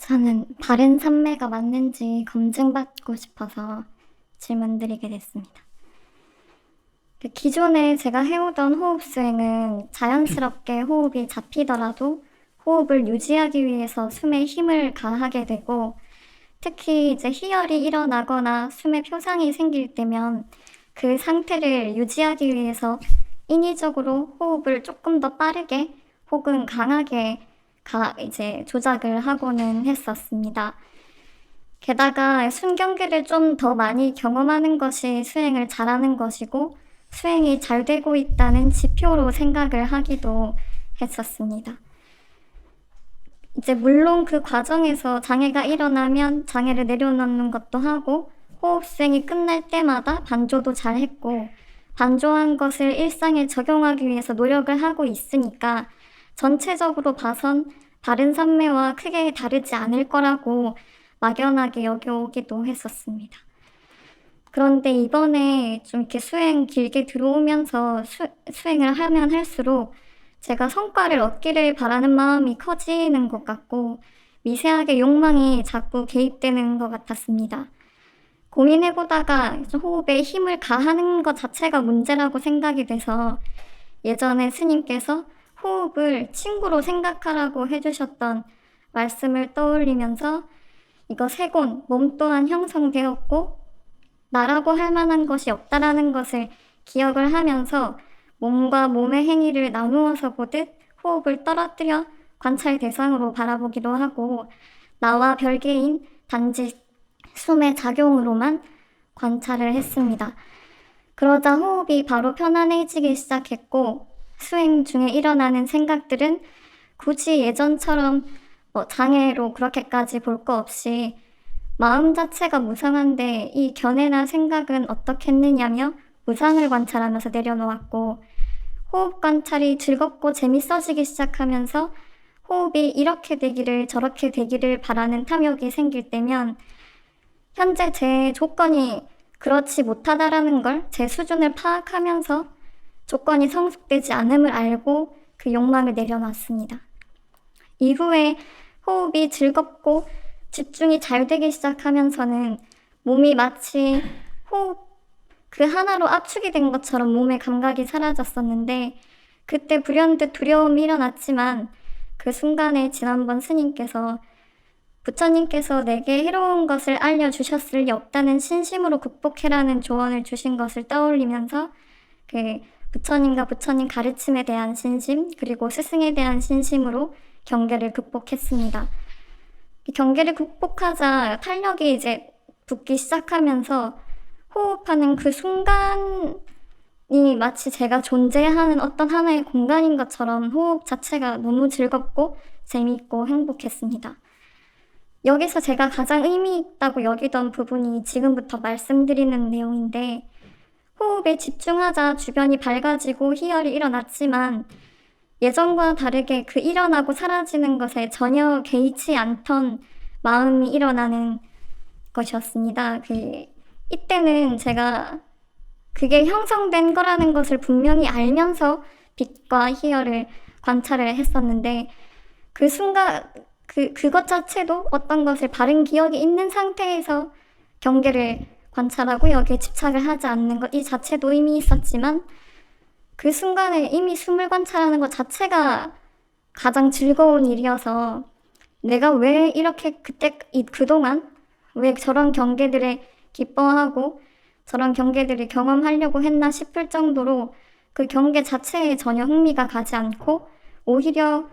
저는 바른 산매가 맞는지 검증받고 싶어서 질문드리게 됐습니다. 기존에 제가 해오던 호흡 수행은 자연스럽게 호흡이 잡히더라도 호흡을 유지하기 위해서 숨에 힘을 가하게 되고, 특히 이제 희열이 일어나거나 숨에 표상이 생길 때면 그 상태를 유지하기 위해서 인위적으로 호흡을 조금 더 빠르게 혹은 강하게 이제 조작을 하고는 했었습니다. 게다가 순경기를 좀 더 많이 경험하는 것이 수행을 잘하는 것이고 수행이 잘 되고 있다는 지표로 생각을 하기도 했었습니다. 이제 물론 그 과정에서 장애가 일어나면 장애를 내려놓는 것도 하고 호흡 수행이 끝날 때마다 반조도 잘 했고 반조한 것을 일상에 적용하기 위해서 노력을 하고 있으니까 전체적으로 봐선 다른 산매와 크게 다르지 않을 거라고 막연하게 여겨오기도 했었습니다. 그런데 이번에 좀 이렇게 수행 길게 들어오면서 수행을 하면 할수록 제가 성과를 얻기를 바라는 마음이 커지는 것 같고 미세하게 욕망이 자꾸 개입되는 것 같았습니다. 고민해보다가 호흡에 힘을 가하는 것 자체가 문제라고 생각이 돼서 예전에 스님께서 호흡을 친구로 생각하라고 해주셨던 말씀을 떠올리면서 이거 세곤, 몸 또한 형성되었고 나라고 할 만한 것이 없다라는 것을 기억을 하면서 몸과 몸의 행위를 나누어서 보듯 호흡을 떨어뜨려 관찰 대상으로 바라보기도 하고 나와 별개인 단지 숨의 작용으로만 관찰을 했습니다. 그러자 호흡이 바로 편안해지기 시작했고 수행 중에 일어나는 생각들은 굳이 예전처럼 장애로 그렇게까지 볼 거 없이 마음 자체가 무상한데 이 견해나 생각은 어떻겠느냐며 무상을 관찰하면서 내려놓았고 호흡 관찰이 즐겁고 재밌어지기 시작하면서 호흡이 이렇게 되기를 저렇게 되기를 바라는 탐욕이 생길 때면 현재 제 조건이 그렇지 못하다라는 걸 제 수준을 파악하면서 조건이 성숙되지 않음을 알고 그 욕망을 내려놨습니다. 이후에 호흡이 즐겁고 집중이 잘 되기 시작하면서는 몸이 마치 호흡 그 하나로 압축이 된 것처럼 몸의 감각이 사라졌었는데 그때 불현듯 두려움이 일어났지만 그 순간에 지난번 스님께서 부처님께서 내게 해로운 것을 알려주셨을 리 없다는 신심으로 극복해라는 조언을 주신 것을 떠올리면서 그 부처님과 부처님 가르침에 대한 신심 그리고 스승에 대한 신심으로 경계를 극복했습니다. 경계를 극복하자 탄력이 이제 붙기 시작하면서 호흡하는 그 순간이 마치 제가 존재하는 어떤 하나의 공간인 것처럼 호흡 자체가 너무 즐겁고 재미있고 행복했습니다. 여기서 제가 가장 의미 있다고 여기던 부분이 지금부터 말씀드리는 내용인데 호흡에 집중하자 주변이 밝아지고 희열이 일어났지만 예전과 다르게 그 일어나고 사라지는 것에 전혀 개의치 않던 마음이 일어나는 것이었습니다. 이때는 제가 그게 형성된 거라는 것을 분명히 알면서 빛과 희열을 관찰을 했었는데 그 순간 그것 자체도 어떤 것을 바른 기억이 있는 상태에서 경계를 관찰하고 여기에 집착을 하지 않는 것 이 자체도 의미 있었지만 그 순간에 이미 숨을 관찰하는 것 자체가 가장 즐거운 일이어서 내가 왜 이렇게 그동안 왜 저런 경계들에 기뻐하고 저런 경계들을 경험하려고 했나 싶을 정도로 그 경계 자체에 전혀 흥미가 가지 않고 오히려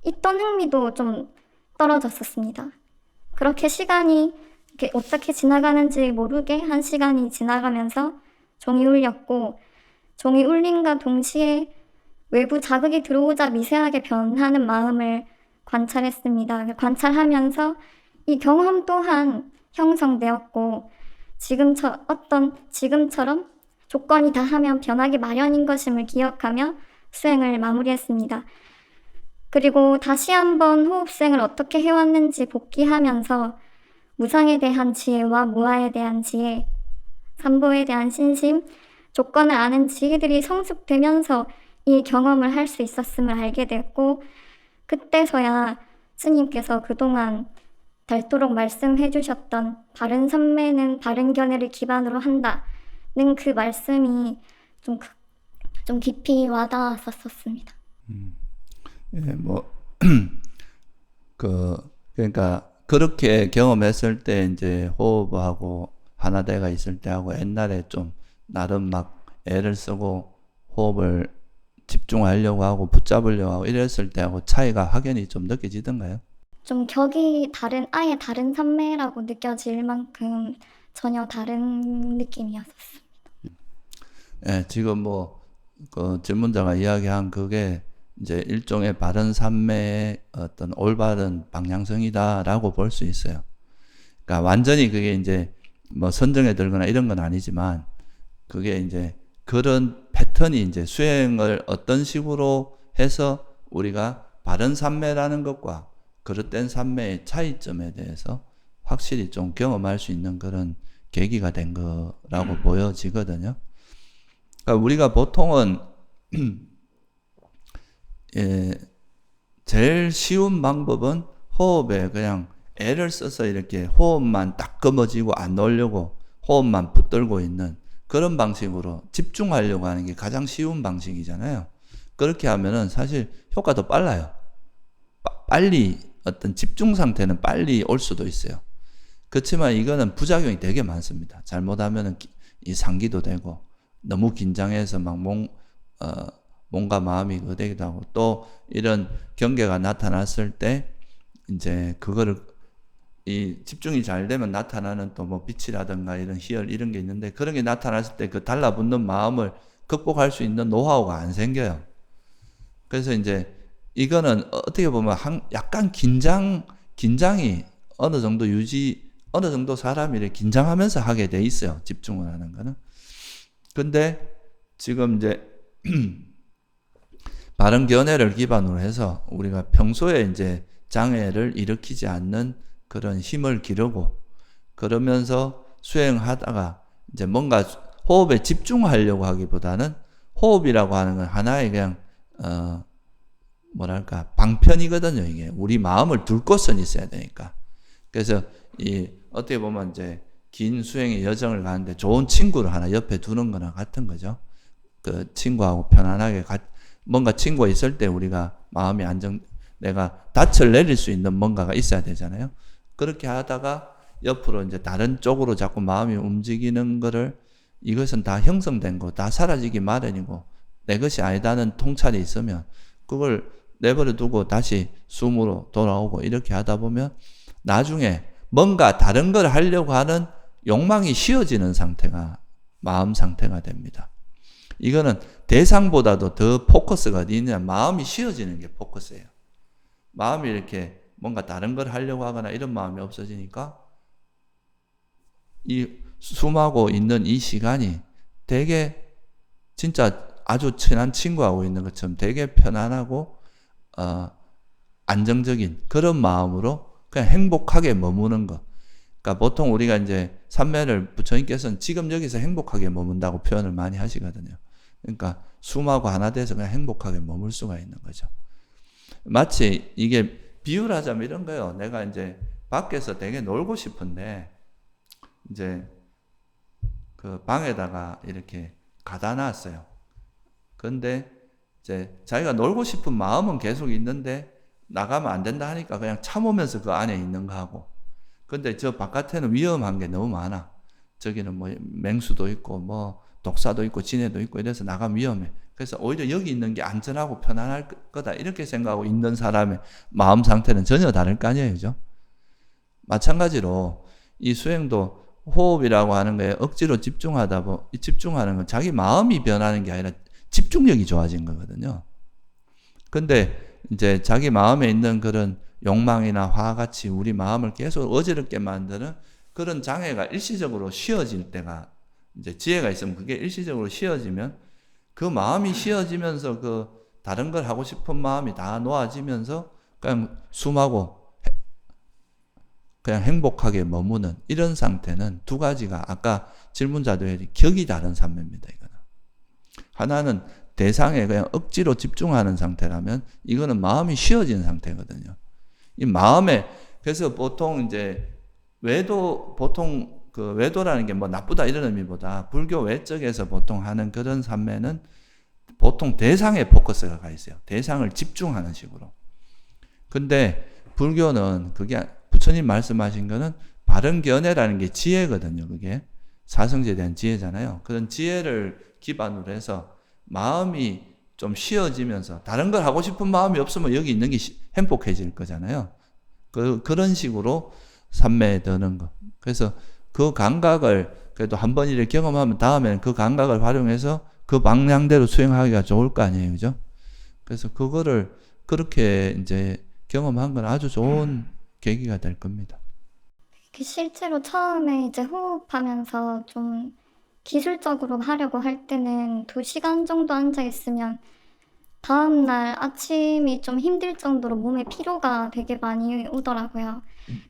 있던 흥미도 좀 떨어졌었습니다. 그렇게 시간이 이렇게 어떻게 지나가는지 모르게 한 시간이 지나가면서 종이 울렸고 종이 울림과 동시에 외부 자극이 들어오자 미세하게 변하는 마음을 관찰했습니다. 관찰하면서 이 경험 또한 형성되었고 지금처럼 조건이 다하면 변하기 마련인 것임을 기억하며 수행을 마무리했습니다. 그리고 다시 한번 호흡 수행을 어떻게 해왔는지 복기하면서 무상에 대한 지혜와 무아에 대한 지혜, 삼보에 대한 신심, 조건을 아는 지혜들이 성숙되면서 이 경험을 할 수 있었음을 알게 됐고 그때서야 스님께서 그동안 닳도록 말씀해 주셨던 바른 선매는 바른 견해를 기반으로 한다는 그 말씀이 좀 깊이 와닿았었습니다. 예, 그러니까 그렇게 경험했을 때 이제 호흡하고 하나대가 있을 때하고 옛날에 좀 나름 막 애를 쓰고 호흡을 집중하려고 하고 붙잡으려고 하고 이랬을 때하고 차이가 확연히 좀 느껴지던가요? 좀 격이 아예 다른 선매라고 느껴질 만큼 전혀 다른 느낌이었었어요. 예, 지금 그 질문자가 이야기한 그게 이제 일종의 바른 삼매의 어떤 올바른 방향성이다라고 볼 수 있어요. 그러니까 완전히 그게 이제 선정에 들거나 이런 건 아니지만 그게 이제 그런 패턴이 이제 수행을 어떤 식으로 해서 우리가 바른 삼매라는 것과 그릇된 삼매의 차이점에 대해서 확실히 좀 경험할 수 있는 그런 계기가 된 거라고 보여지거든요. 그러니까 우리가 보통은 제일 쉬운 방법은 호흡에 그냥 애를 써서 이렇게 호흡만 딱 검어지고 안 넣으려고 호흡만 붙들고 있는 그런 방식으로 집중하려고 하는 게 가장 쉬운 방식이잖아요. 그렇게 하면은 사실 효과도 빨라요. 빨리 어떤 집중 상태는 빨리 올 수도 있어요. 그렇지만 이거는 부작용이 되게 많습니다. 잘못하면은 이 상기도 되고 너무 긴장해서 막 몸과 마음이 그되기도 하고 또 이런 경계가 나타났을 때 이제 그거를 이 집중이 잘 되면 나타나는 또 빛이라든가 이런 희열 이런 게 있는데 그런 게 나타났을 때 그 달라붙는 마음을 극복할 수 있는 노하우가 안 생겨요. 그래서 이제 이거는 어떻게 보면 약간 긴장이 어느 정도 사람이 이렇게 긴장하면서 하게 돼 있어요. 집중을 하는 거는. 근데 지금 이제 바른 견해를 기반으로 해서 우리가 평소에 이제 장애를 일으키지 않는 그런 힘을 기르고 그러면서 수행하다가 이제 뭔가 호흡에 집중하려고 하기보다는 호흡이라고 하는 건 하나의 그냥 방편이거든요. 이게 우리 마음을 둘 곳은 있어야 되니까. 그래서 어떻게 보면 이제 긴 수행의 여정을 가는데 좋은 친구를 하나 옆에 두는 거나 같은 거죠. 그 친구하고 편안하게 뭔가 친구가 있을 때 우리가 마음이 내가 닻을 내릴 수 있는 뭔가가 있어야 되잖아요. 그렇게 하다가 옆으로 이제 다른 쪽으로 자꾸 마음이 움직이는 거를 이것은 다 형성된 거, 다 사라지기 마련이고 내 것이 아니다는 통찰이 있으면 그걸 내버려 두고 다시 숨으로 돌아오고 이렇게 하다 보면 나중에 뭔가 다른 걸 하려고 하는 욕망이 쉬어지는 상태가 마음 상태가 됩니다. 이거는 대상보다도 더 포커스가 어디 있냐 마음이 쉬어지는 게 포커스예요. 마음이 이렇게 뭔가 다른 걸 하려고 하거나 이런 마음이 없어지니까 이 숨하고 있는 이 시간이 되게 진짜 아주 친한 친구하고 있는 것처럼 되게 편안하고 안정적인 그런 마음으로 그냥 행복하게 머무는 것. 그러니까 보통 우리가 이제 삼매를 부처님께서는 지금 여기서 행복하게 머문다고 표현을 많이 하시거든요. 그러니까 숨하고 하나 돼서 그냥 행복하게 머물 수가 있는 거죠. 마치 이게 비유를 하자면 이런 거예요. 내가 이제 밖에서 되게 놀고 싶은데 이제 그 방에다가 이렇게 가다 놨어요. 근데 이제 자기가 놀고 싶은 마음은 계속 있는데 나가면 안 된다 하니까 그냥 참으면서 그 안에 있는 거 하고. 근데 저 바깥에는 위험한 게 너무 많아. 저기는 맹수도 있고 독사도 있고 진해도 있고 이래서 나가면 위험해. 그래서 오히려 여기 있는 게 안전하고 편안할 거다 이렇게 생각하고 있는 사람의 마음 상태는 전혀 다를 거 아니에요. 그죠? 마찬가지로 이 수행도 호흡이라고 하는 거에 억지로 집중하는 건 자기 마음이 변하는 게 아니라 집중력이 좋아진 거거든요. 근데 이제 자기 마음에 있는 그런 욕망이나 화같이 우리 마음을 계속 어지럽게 만드는 그런 장애가 일시적으로 쉬어질 때가 이제 지혜가 있으면 그게 일시적으로 쉬어지면 그 마음이 쉬어지면서 그 다른 걸 하고 싶은 마음이 다 놓아지면서 그냥 숨하고 그냥 행복하게 머무는 이런 상태는 두 가지가 아까 질문자들이 격이 다른 삼매입니다. 이거는 하나는 대상에 그냥 억지로 집중하는 상태라면 이거는 마음이 쉬어진 상태거든요. 이 마음에 그래서 보통 이제 보통 그 외도라는 게 뭐 나쁘다 이런 의미보다 불교 외적에서 보통 하는 그런 삼매는 보통 대상에 포커스가 가 있어요. 대상을 집중하는 식으로. 근데 불교는 그게 부처님 말씀하신 거는 바른 견해라는 게 지혜거든요. 그게 사성제에 대한 지혜잖아요. 그런 지혜를 기반으로 해서 마음이 좀 쉬어지면서 다른 걸 하고 싶은 마음이 없으면 여기 있는 게 행복해질 거잖아요. 그런 식으로 삼매에 드는 거. 그래서 그 감각을 그래도 한 번 이렇게 경험하면 다음에는 그 감각을 활용해서 그 방향대로 수행하기가 좋을 거 아니에요. 그죠? 그래서 그거를 그렇게 이제 경험한 건 아주 좋은 계기가 될 겁니다. 실제로 처음에 이제 호흡하면서 좀 기술적으로 하려고 할 때는 2시간 정도 앉아 있으면 다음날 아침이 좀 힘들 정도로 몸에 피로가 되게 많이 오더라고요.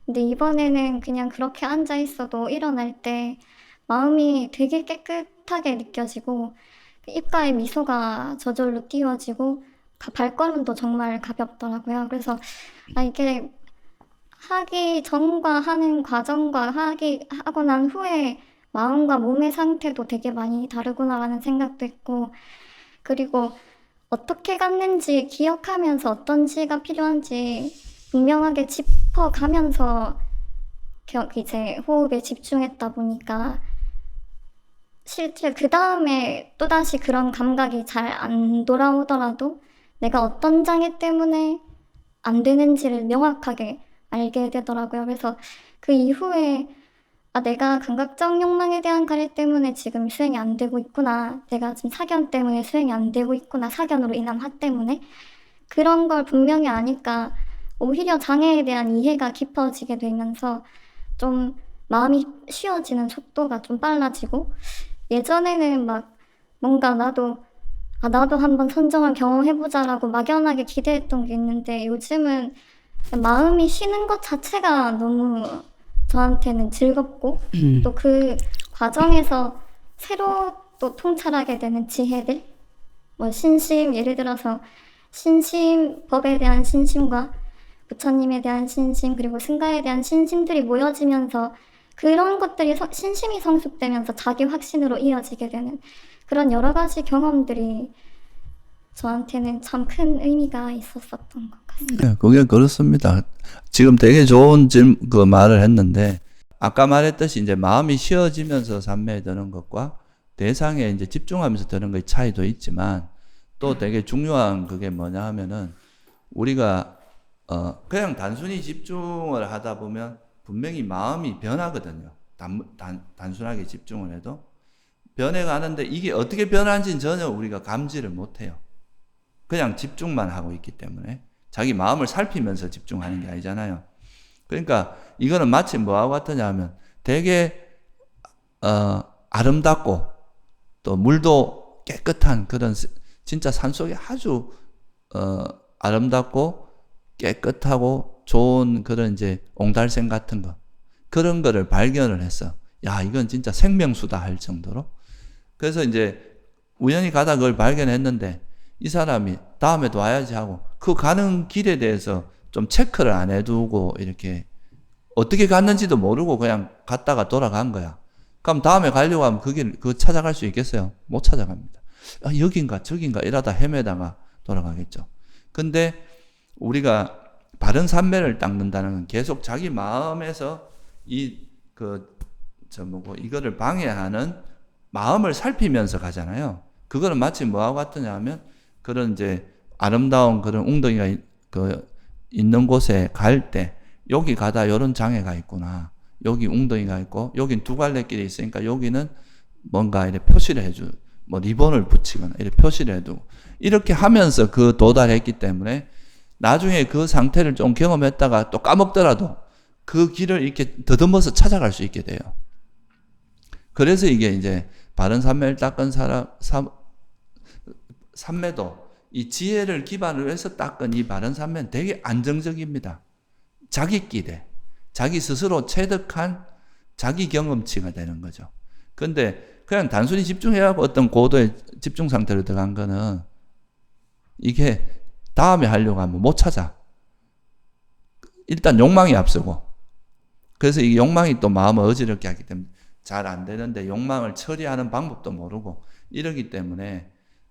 근데 이번에는 그냥 그렇게 앉아 있어도 일어날 때 마음이 되게 깨끗하게 느껴지고 입가에 미소가 저절로 띄워지고 발걸음도 정말 가볍더라고요. 그래서 이게 하기 전과 하는 과정과 하고 난 후에 마음과 몸의 상태도 되게 많이 다르구나라는 생각도 했고, 그리고 어떻게 갔는지 기억하면서 어떤 지혜가 필요한지 분명하게 짚어가면서 이제 호흡에 집중했다 보니까 실제 그 다음에 또다시 그런 감각이 잘 안 돌아오더라도 내가 어떤 장애 때문에 안 되는지를 명확하게 알게 되더라고요. 그래서 그 이후에 내가 감각적 욕망에 대한 관리 때문에 지금 수행이 안 되고 있구나. 내가 지금 사견 때문에 수행이 안 되고 있구나. 사견으로 인한 화 때문에. 그런 걸 분명히 아니까 오히려 장애에 대한 이해가 깊어지게 되면서 좀 마음이 쉬어지는 속도가 좀 빨라지고, 예전에는 막 뭔가 나도 한번 선정을 경험해보자라고 막연하게 기대했던 게 있는데, 요즘은 마음이 쉬는 것 자체가 너무 저한테는 즐겁고 또 그 과정에서 새로 또 통찰하게 되는 지혜들, 뭐 예를 들어서 법에 대한 신심과 부처님에 대한 신심, 그리고 승가에 대한 신심들이 모여지면서 그런 것들이 신심이 성숙되면서 자기 확신으로 이어지게 되는 그런 여러 가지 경험들이 저한테는 참 큰 의미가 있었었던 것 같습니다. 네, 그게 그렇습니다. 지금 되게 좋은 그 말을 했는데, 아까 말했듯이 이제 마음이 쉬어지면서 삼매에 드는 것과 대상에 이제 집중하면서 드는 것의 차이도 있지만, 또 되게 중요한 그게 뭐냐 하면은, 우리가, 그냥 단순히 집중을 하다 보면 분명히 마음이 변하거든요. 단순하게 집중을 해도. 변해가는데 이게 어떻게 변하는지는 전혀 우리가 감지를 못해요. 그냥 집중만 하고 있기 때문에. 자기 마음을 살피면서 집중하는 게 아니잖아요. 그러니까 이거는 마치 뭐하고 같으냐 하면 되게 아름답고 또 물도 깨끗한 그런 진짜 산속에 아주 아름답고 깨끗하고 좋은 그런 이제 옹달샘 같은 거, 그런 거를 발견을 했어. 야, 이건 진짜 생명수다 할 정도로. 그래서 이제 우연히 가다 그걸 발견했는데 이 사람이 다음에도 와야지 하고 그 가는 길에 대해서 좀 체크를 안 해두고 이렇게 어떻게 갔는지도 모르고 그냥 갔다가 돌아간 거야. 그럼 다음에 가려고 하면 그거 찾아갈 수 있겠어요? 못 찾아갑니다. 여긴가 저긴가 이러다 헤매다가 돌아가겠죠. 근데 우리가 바른 삼매를 닦는다는 건 계속 자기 마음에서 이거를 방해하는 마음을 살피면서 가잖아요. 그거는 마치 뭐하고 같으냐 하면 그런 이제 아름다운 그런 웅덩이가 있는 곳에 갈 때 여기 가다 이런 장애가 있구나. 여기 웅덩이가 있고 여긴 두 갈래길이 있으니까 여기는 뭔가 이렇게 표시를 해주, 뭐 리본을 붙이거나 이렇게 표시를 해두고 이렇게 하면서 도달했기 때문에 나중에 그 상태를 좀 경험했다가 또 까먹더라도 그 길을 이렇게 더듬어서 찾아갈 수 있게 돼요. 그래서 이게 이제 바른 삼매를 닦은 삼매도 이 지혜를 기반으로 해서 닦은 이 바른 삼매는 되게 안정적입니다. 자기끼리, 자기 스스로 체득한 자기 경험치가 되는 거죠. 근데 그냥 단순히 집중해갖고 어떤 고도의 집중 상태로 들어간 거는 이게 다음에 하려고 하면 못 찾아. 일단 욕망이 앞서고, 그래서 이 욕망이 또 마음을 어지럽게 하기 때문에 잘 안 되는데 욕망을 처리하는 방법도 모르고 이러기 때문에,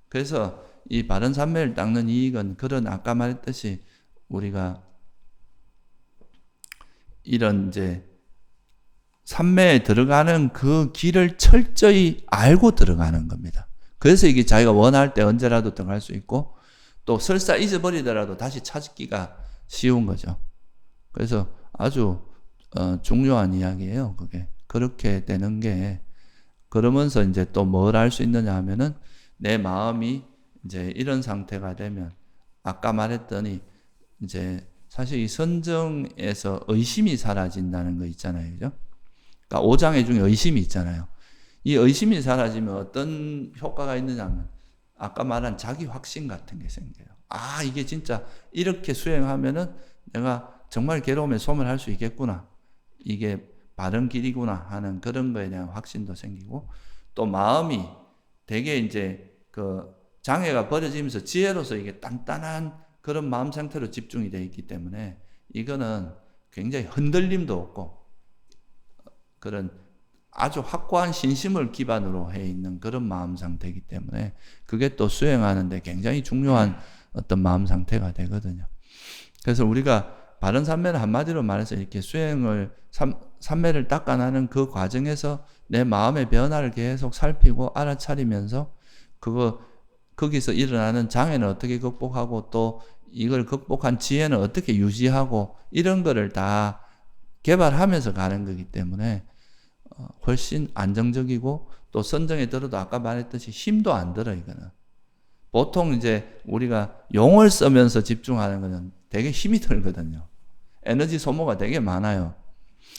그래서 이 바른 삼매를 닦는 이익은 그런 아까 말했듯이 우리가 이런 이제 삼매에 들어가는 그 길을 철저히 알고 들어가는 겁니다. 그래서 이게 자기가 원할 때 언제라도 들어갈 수 있고 또 설사 잊어버리더라도 다시 찾기가 쉬운 거죠. 그래서 아주 중요한 이야기예요. 그게 그렇게 되는 게. 그러면서 이제 또 뭘 할 수 있느냐 하면은 내 마음이 이제 이런 상태가 되면 아까 말했더니 이제 사실 이 선정에서 의심이 사라진다는 거 있잖아요. 그죠? 그러니까 5장애 중에 의심이 있잖아요. 이 의심이 사라지면 어떤 효과가 있느냐 하면 아까 말한 자기 확신 같은 게 생겨요. 아, 이게 진짜 이렇게 수행하면은 내가 정말 괴로움에 소멸할 수 있겠구나. 이게 바른 길이구나 하는 그런 거에 대한 확신도 생기고, 또 마음이 되게 이제 그 장애가 버려지면서 지혜로서 이게 단단한 그런 마음 상태로 집중이 되어 있기 때문에 이거는 굉장히 흔들림도 없고 그런 아주 확고한 신심을 기반으로 해 있는 그런 마음 상태이기 때문에 그게 또 수행하는데 굉장히 중요한 어떤 마음 상태가 되거든요. 그래서 우리가 바른 삼매는 한마디로 말해서 이렇게 수행을 삼매를 닦아나는 그 과정에서 내 마음의 변화를 계속 살피고 알아차리면서 거기서 일어나는 장애는 어떻게 극복하고 또 이걸 극복한 지혜는 어떻게 유지하고 이런 거를 다 개발하면서 가는 거기 때문에 훨씬 안정적이고 또 선정에 들어도 아까 말했듯이 힘도 안 들어. 이거는 보통 이제 우리가 용을 쓰면서 집중하는 거는 되게 힘이 들거든요. 에너지 소모가 되게 많아요.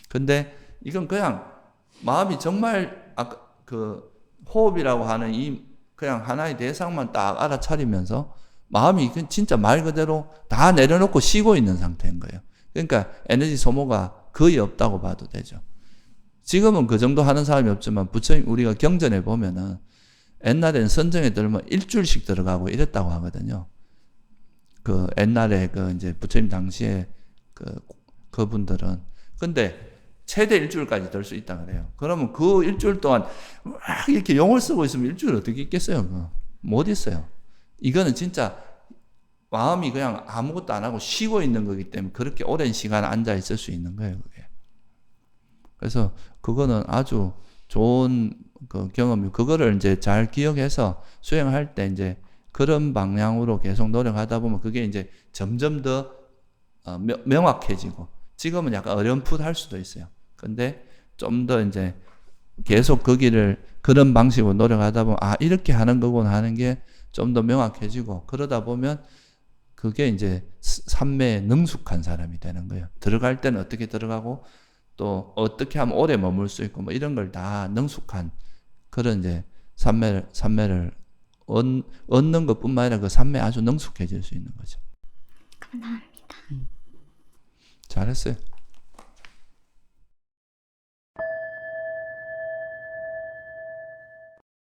근데 이건 그냥 마음이 정말 아까 그 호흡이라고 하는 이 그냥 하나의 대상만 딱 알아차리면서 마음이 진짜 말 그대로 다 내려놓고 쉬고 있는 상태인 거예요. 그러니까 에너지 소모가 거의 없다고 봐도 되죠. 지금은 그 정도 하는 사람이 없지만 부처님 우리가 경전에 보면은 옛날에는 선정에 들면 일주일씩 들어가고 이랬다고 하거든요. 그 옛날에 그 이제 부처님 당시에 그분들은 근데 최대 일주일까지 들 수 있다 그래요. 그러면 그 일주일 동안 막 이렇게 용을 쓰고 있으면 일주일 어떻게 있겠어요? 못 있어요. 이거는 진짜 마음이 그냥 아무것도 안 하고 쉬고 있는 거기 때문에 그렇게 오랜 시간 앉아 있을 수 있는 거예요, 그게. 그래서 그거는 아주 좋은 그 경험이, 그거를 이제 잘 기억해서 수행할 때 이제 그런 방향으로 계속 노력하다 보면 그게 이제 점점 더 명확해지고, 지금은 약간 어렴풋할 수도 있어요. 근데 좀 더 이제 계속 거기를 그런 방식으로 노력하다 보면 아, 이렇게 하는 거구나 하는 게 좀 더 명확해지고, 그러다 보면 그게 이제 삼매에 능숙한 사람이 되는 거예요. 들어갈 때는 어떻게 들어가고 또 어떻게 하면 오래 머물 수 있고 뭐 이런 걸 다 능숙한 그런 이제 삼매를 얻는 것뿐만 아니라 그 삼매에 아주 능숙해질 수 있는 거죠. 감사합니다. 잘했어요.